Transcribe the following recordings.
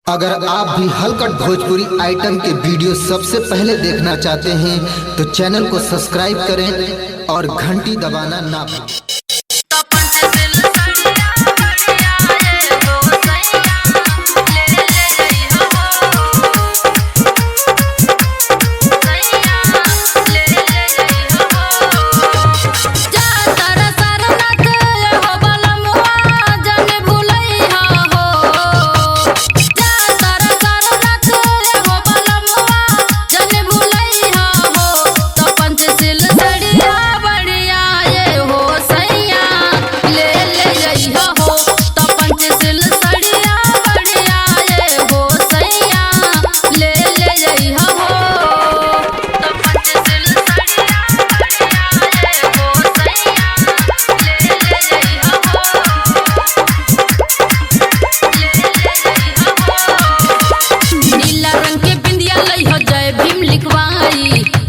अगर आप भी हलकट भोजपुरी आइटम के वीडियो सबसे पहले देखना चाहते हैं तो चैनल को सब्सक्राइब करें और घंटी दबाना ना भूलें।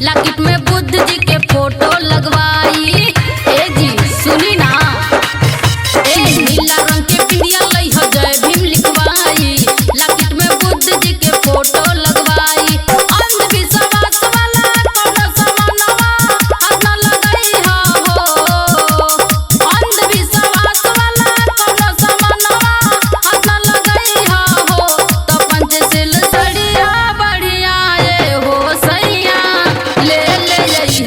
लाकिट में बुद्ध जी के फोटो लगवाई। ए जी सुनी ना, ए नीला रंग के पिंडिया लई हो जय भीम लिखवाई। लाकिट में बुद्ध जी के फोटो लगवाई। अंधविश्वास वाला कोनो समानवा हाथ न लगाई हो। अंधविश्वास वाला कोनो समानवा हाथ न लगाई हो। तो पंचशील सड़िया बढ़िया ए हो सैया ले ले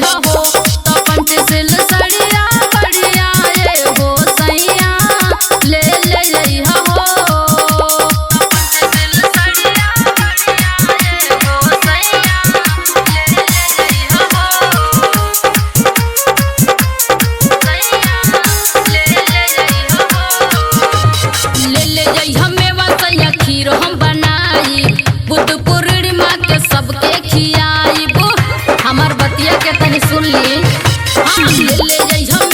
हो। तो पंचशील सड़िया बढ़िया ए हो सैया ले ले हो। पंचशील सड़िया बढ़िया ए हो सैया ले ले हो। मेवा सैया खीर हम बनाई। बुद्ध पूर्णिमा के सबके खियाई। हमार बतिया के तनी सुन ली। हाँ ले ले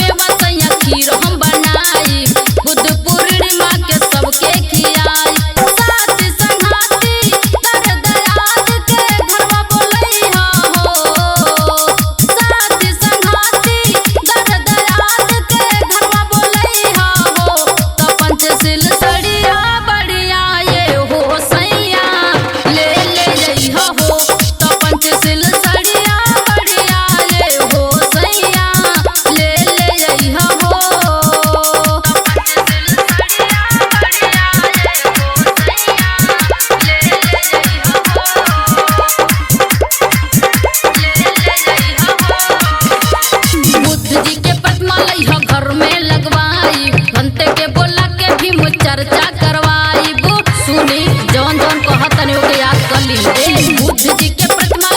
मेवा सैया खीर हम बनाई। बुद्ध पूर्णिमा के सबके खियाई। साथ संघाती कर दयाद के घरवा बोलई हो। साथ संघाती कर दयाद के घरवा बोलई हो। तो पंचशील सड़िया बढ़िया ये हो सैया ले ले हो। तो पंचशील सड़िया बढ़िया ये हो सैया ले ले हो। तो पंचशील सड़िया बढ़िया ये हो सैया ले ले हो। बुद्ध जी के प्रतिमा लई हो घर में लगवाई। घंटे के बोला के भीम चर्चा करवाई। सुनी जौन जौन कहत तनी ओके याद कर ली। बुद्ध जी के प्रतिमा